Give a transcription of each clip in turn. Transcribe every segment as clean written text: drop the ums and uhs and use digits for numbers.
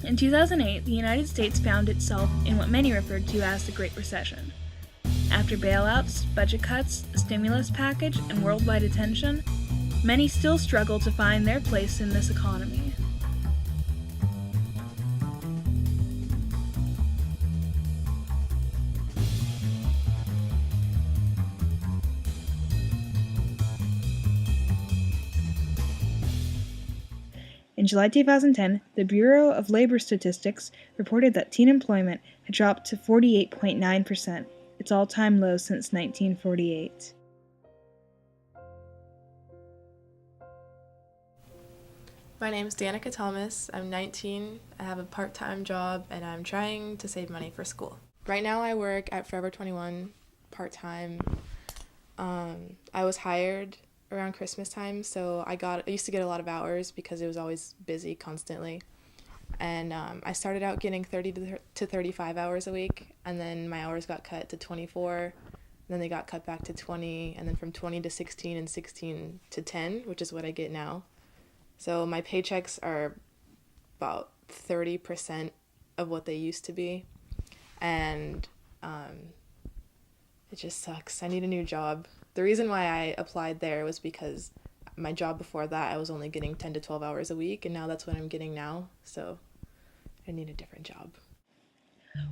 In 2008, the United States found itself in what many referred to as the Great Recession. After bailouts, budget cuts, a stimulus package, and worldwide attention, many still struggle to find their place in this economy. In July 2010, the Bureau of Labor Statistics reported that teen employment had dropped to 48.9%, its all-time low since 1948. My name is Danica Thomas. I'm 19, I have a part-time job, and I'm trying to save money for school. Right now I work at Forever 21 part-time. I was hired around Christmas time, so I used to get a lot of hours because it was always busy constantly. And I started out getting 30 to 35 hours a week, and then my hours got cut to 24, then they got cut back to 20, and then from 20 to 16 and 16 to 10, which is what I get now. So my paychecks are about 30% of what they used to be, and it just sucks. I need a new job. The reason why I applied there was because my job before that, I was only getting 10 to 12 hours a week, and now that's what I'm getting now, so I need a different job.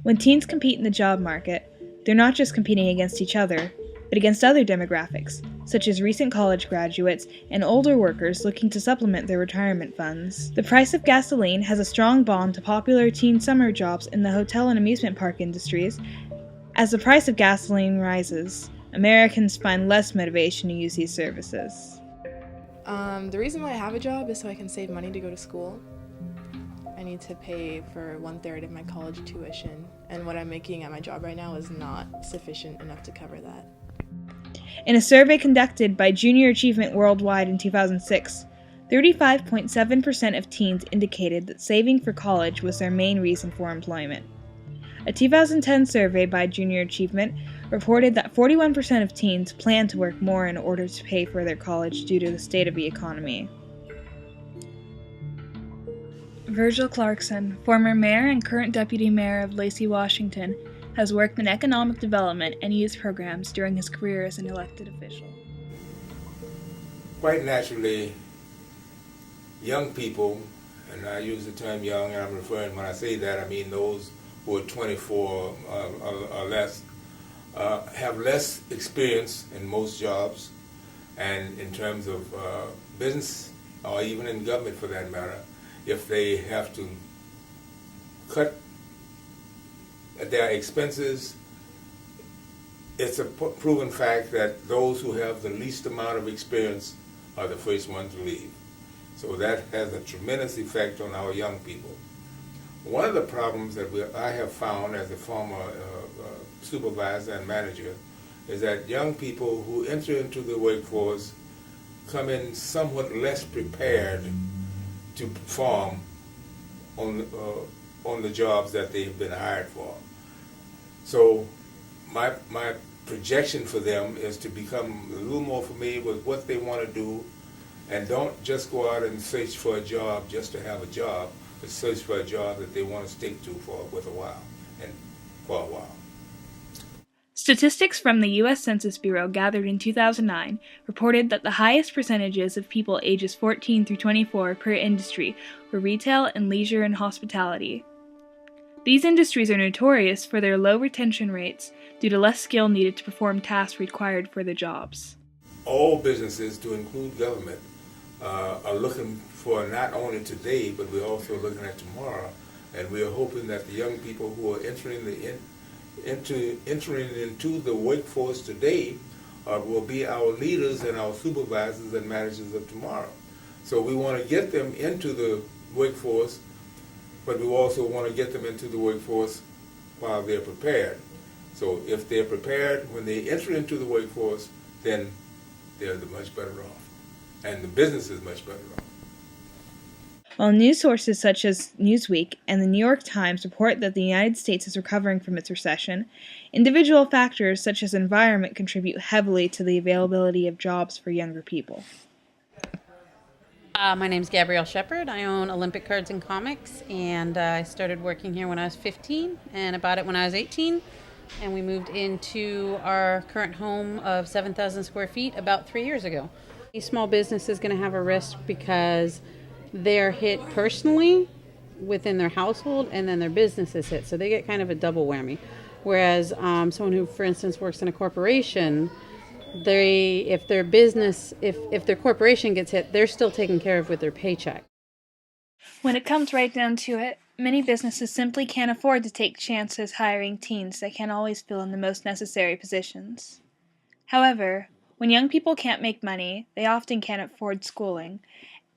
When teens compete in the job market, they're not just competing against each other, but against other demographics, such as recent college graduates and older workers looking to supplement their retirement funds. The price of gasoline has a strong bond to popular teen summer jobs in the hotel and amusement park industries. As the price of gasoline rises, Americans find less motivation to use these services. The reason why I have a job is so I can save money to go to school. I need to pay for 1/3 of my college tuition, and what I'm making at my job right now is not sufficient enough to cover that. In a survey conducted by Junior Achievement Worldwide in 2006, 35.7% of teens indicated that saving for college was their main reason for employment. A 2010 survey by Junior Achievement reported that 41% of teens plan to work more in order to pay for their college due to the state of the economy. Virgil Clarkson, former mayor and current deputy mayor of Lacey, Washington, has worked in economic development and youth programs during his career as an elected official. Quite naturally, young people, and I use the term young, and I'm referring, when I say that, I mean those who are 24 or less, have less experience in most jobs, and in terms of business, or even in government for that matter, if they have to cut their expenses, it's a proven fact that those who have the least amount of experience are the first ones to leave. So that has a tremendous effect on our young people. One of the problems that I have found as a former supervisor and manager is that young people who enter into the workforce come in somewhat less prepared to perform on the jobs that they've been hired for. So my projection for them is to become a little more familiar with what they want to do, and don't just go out and search for a job just to have a job, but search for a job that they want to stick to for a while. Statistics from the U.S. Census Bureau gathered in 2009 reported that the highest percentages of people ages 14 through 24 per industry were retail and leisure and hospitality. These industries are notorious for their low retention rates due to less skill needed to perform tasks required for the jobs. All businesses, to include government, are looking for not only today, but we're also looking at tomorrow, and we're hoping that the young people who are entering into the workforce today will be our leaders and our supervisors and managers of tomorrow. So we want to get them into the workforce, but we also want to get them into the workforce while they're prepared. So if they're prepared when they enter into the workforce, then they're much better off, and the business is much better off. While news sources such as Newsweek and the New York Times report that the United States is recovering from its recession, individual factors such as environment contribute heavily to the availability of jobs for younger people. My name's Gabrielle Shepard. I own Olympic Cards and Comics, and I started working here when I was 15 and bought it when I was 18. And we moved into our current home of 7,000 square feet about 3 years ago. A small business is going to have a risk because they're hit personally within their household, and then their business is hit. So they get kind of a double whammy. Whereas someone who, for instance, works in a corporation, if their corporation gets hit, they're still taken care of with their paycheck. When it comes right down to it, many businesses simply can't afford to take chances hiring teens that can't always fill in the most necessary positions. However, when young people can't make money, they often can't afford schooling,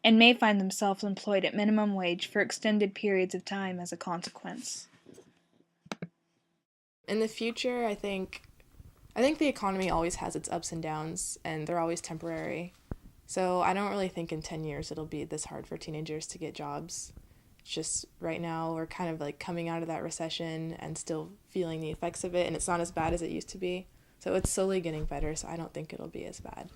and may find themselves employed at minimum wage for extended periods of time as a consequence. In the future, I think the economy always has its ups and downs, and they're always temporary. So I don't really think in 10 years it'll be this hard for teenagers to get jobs. It's just right now we're kind of like coming out of that recession and still feeling the effects of it, and it's not as bad as it used to be. So it's slowly getting better, so I don't think it'll be as bad.